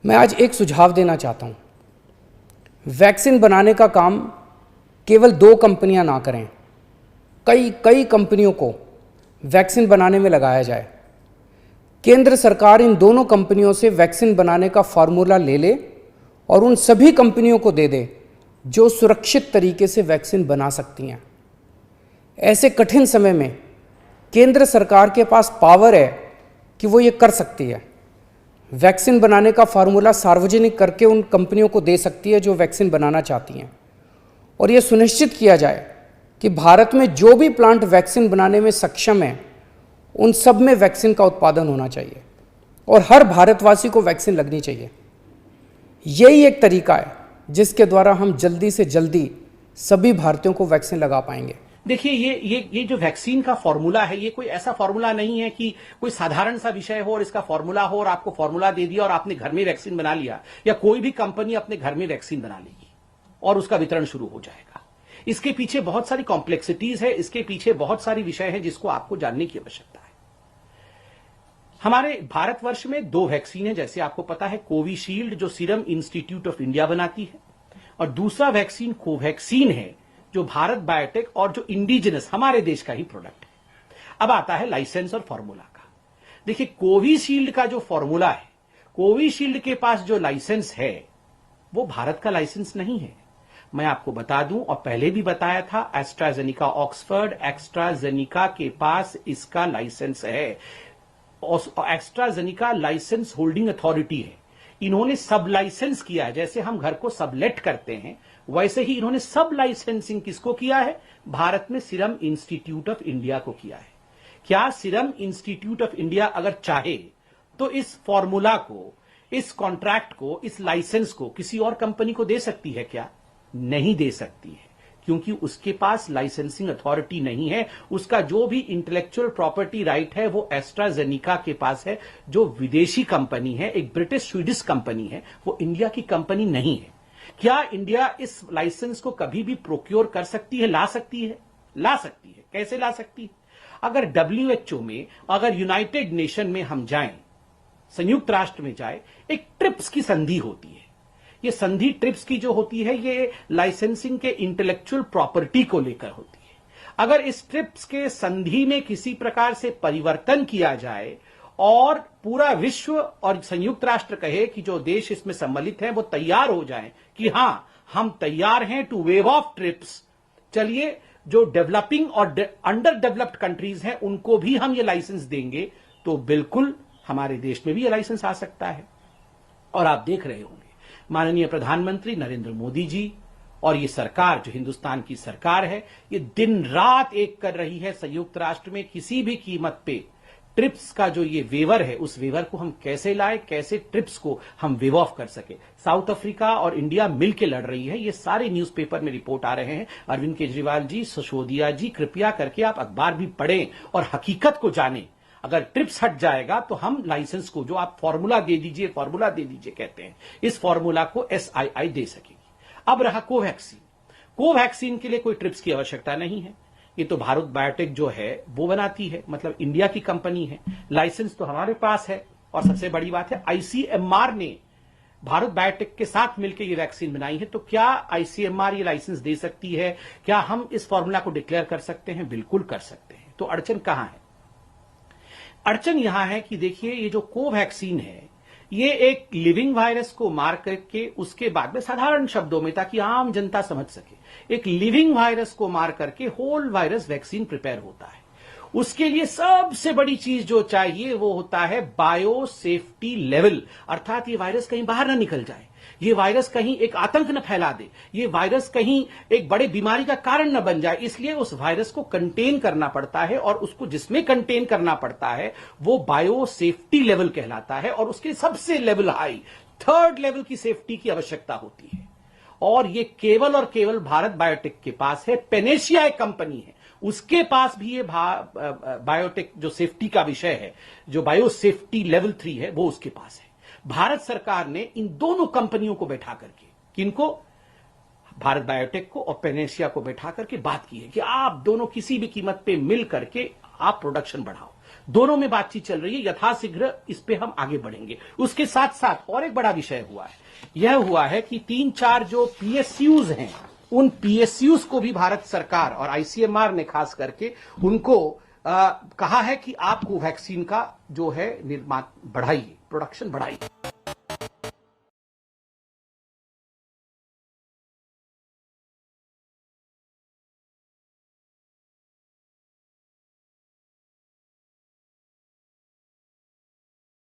मैं आज एक सुझाव देना चाहता हूँ। वैक्सीन बनाने का काम केवल 2 कंपनियां ना करें, कई कंपनियों को वैक्सीन बनाने में लगाया जाए। केंद्र सरकार इन दोनों कंपनियों से वैक्सीन बनाने का फार्मूला ले ले और उन सभी कंपनियों को दे दे जो सुरक्षित तरीके से वैक्सीन बना सकती हैं। ऐसे कठिन समय में केंद्र सरकार के पास पावर है कि वो ये कर सकती है। वैक्सीन बनाने का फार्मूला सार्वजनिक करके उन कंपनियों को दे सकती है जो वैक्सीन बनाना चाहती हैं, और ये सुनिश्चित किया जाए कि भारत में जो भी प्लांट वैक्सीन बनाने में सक्षम है उन सब में वैक्सीन का उत्पादन होना चाहिए और हर भारतवासी को वैक्सीन लगनी चाहिए। यही एक तरीका है जिसके द्वारा हम जल्दी से जल्दी सभी भारतीयों को वैक्सीन लगा पाएंगे। देखिए, ये जो वैक्सीन का फॉर्मूला है, ये कोई ऐसा फॉर्मूला नहीं है कि कोई साधारण सा विषय हो और इसका फॉर्मूला हो और आपको फॉर्मूला दे दिया और आपने घर में वैक्सीन बना लिया, या कोई भी कंपनी अपने घर में वैक्सीन बना लेगी और उसका वितरण शुरू हो जाएगा। इसके पीछे बहुत सारी कॉम्प्लेक्सिटीज है, इसके पीछे बहुत सारी विषय है जिसको आपको जानने की आवश्यकता है। हमारे भारतवर्ष में 2 वैक्सीन है, जैसे आपको पता है, कोविशील्ड जो सीरम इंस्टीट्यूट ऑफ इंडिया बनाती है, और दूसरा वैक्सीन कोवैक्सीन है जो भारत बायोटेक और जो इंडिजिनस हमारे देश का ही प्रोडक्ट है। अब आता है लाइसेंस और फॉर्मूला का। देखिए, कोविशील्ड का जो फॉर्मूला है, कोविशील्ड के पास जो लाइसेंस है वो भारत का लाइसेंस नहीं है। मैं आपको बता दूं, और पहले भी बताया था, एस्ट्राजेनिका ऑक्सफोर्ड एस्ट्राजेनिका के पास इसका लाइसेंस है। एस्ट्राजेनिका लाइसेंस होल्डिंग अथॉरिटी है। इन्होंने सब लाइसेंस किया है। जैसे हम घर को सबलेट करते हैं, वैसे ही इन्होंने सब लाइसेंसिंग किसको किया है? भारत में सीरम इंस्टीट्यूट ऑफ इंडिया को किया है। क्या सीरम इंस्टीट्यूट ऑफ इंडिया अगर चाहे तो इस फॉर्मूला को, इस कॉन्ट्रैक्ट को, इस लाइसेंस को किसी और कंपनी को दे सकती है क्या? नहीं दे सकती है, क्योंकि उसके पास लाइसेंसिंग अथॉरिटी नहीं है। उसका जो भी इंटेलेक्चुअल प्रॉपर्टी राइट है वो एस्ट्राजेनिका के पास है, जो विदेशी कंपनी है, एक ब्रिटिश स्वीडिश कंपनी है, वो इंडिया की कंपनी नहीं है। क्या इंडिया इस लाइसेंस को कभी भी प्रोक्योर कर सकती है? ला सकती है, ला सकती है। कैसे ला सकती है? अगर WHO में, अगर यूनाइटेड नेशन में हम जाएं, संयुक्त राष्ट्र में जाए, एक ट्रिप्स की संधि होती है। ये संधि ट्रिप्स की जो होती है, ये लाइसेंसिंग के इंटेलेक्चुअल प्रॉपर्टी को लेकर होती है। अगर इस ट्रिप्स के संधि में किसी प्रकार से परिवर्तन किया जाए और पूरा विश्व और संयुक्त राष्ट्र कहे कि जो देश इसमें सम्मिलित हैं वो तैयार हो जाएं कि हां, हम तैयार हैं टू वेव ऑफ ट्रिप्स, चलिए जो डेवलपिंग और अंडर डेवलप्ड कंट्रीज हैं उनको भी हम ये लाइसेंस देंगे, तो बिल्कुल हमारे देश में भी ये लाइसेंस आ सकता है। और आप देख रहे होंगे, माननीय प्रधानमंत्री नरेंद्र मोदी जी और ये सरकार, जो हिंदुस्तान की सरकार है, ये दिन रात एक कर रही है संयुक्त राष्ट्र में किसी भी कीमत पे ट्रिप्स का जो ये वेवर है, उस वेवर को हम कैसे लाए, कैसे ट्रिप्स को हम वेव ऑफ कर सके। साउथ अफ्रीका और इंडिया मिलकर लड़ रही है। ये सारे न्यूज़पेपर में रिपोर्ट आ रहे हैं। अरविंद केजरीवाल जी, सिसोदिया जी, कृपया करके आप अखबार भी पढ़ें और हकीकत को जानें। अगर ट्रिप्स हट जाएगा तो हम लाइसेंस को, जो आप फॉर्मूला दे दीजिए, फॉर्मूला दे दीजिए कहते हैं, इस फॉर्मूला को SII दे सकेगी। अब रहा कोवैक्सीन। कोवैक्सीन के लिए कोई ट्रिप्स की आवश्यकता नहीं है। ये तो भारत बायोटेक जो है वो बनाती है, मतलब इंडिया की कंपनी है। लाइसेंस तो हमारे पास है, और सबसे बड़ी बात है ICMR ने भारत बायोटेक के साथ मिलकर ये वैक्सीन बनाई है। तो क्या ICMR ये लाइसेंस दे सकती है? क्या हम इस फॉर्मूला को डिक्लेयर कर सकते हैं? बिल्कुल कर सकते हैं। तो अड़चन कहां है? अड़चन यहां है कि देखिए, ये जो कोवैक्सीन है, ये एक लिविंग वायरस को मार करके, उसके बाद में साधारण शब्दों में, ताकि आम जनता समझ सके, एक लिविंग वायरस को मार करके होल वायरस वैक्सीन प्रिपेयर होता है। उसके लिए सबसे बड़ी चीज जो चाहिए वो होता है बायो सेफ्टी लेवल, अर्थात ये वायरस कहीं बाहर ना निकल जाए, ये वायरस कहीं एक आतंक न फैला दे, ये वायरस कहीं एक बड़े बीमारी का कारण न बन जाए। इसलिए उस वायरस को कंटेन करना पड़ता है, और उसको जिसमें कंटेन करना पड़ता है वो बायो सेफ्टी लेवल कहलाता है, और उसके सबसे लेवल हाई, 3rd लेवल की सेफ्टी की आवश्यकता होती है। और ये केवल और केवल भारत बायोटेक के पास है। पेनेशिया एक कंपनी है, उसके पास भी ये बायोटेक जो सेफ्टी का विषय है, जो बायो सेफ्टी लेवल 3 है, वो उसके पास है। भारत सरकार ने इन दोनों कंपनियों को बैठा करके, किनको? भारत बायोटेक को और पेनेशिया को बैठा करके बात की है कि आप दोनों किसी भी कीमत पे मिल करके आप प्रोडक्शन बढ़ाओ। दोनों में बातचीत चल रही है, यथाशीघ्र इस पे हम आगे बढ़ेंगे। उसके साथ साथ और एक बड़ा विषय हुआ है, यह हुआ है कि 3-4 जो पीएसयूज हैं, उन पीएसयूज को भी भारत सरकार और आईसीएमआर ने खास करके उनको कहा है कि आप कोवैक्सीन का जो है निर्माण बढ़ाइए, प्रोडक्शन बढ़ाइए।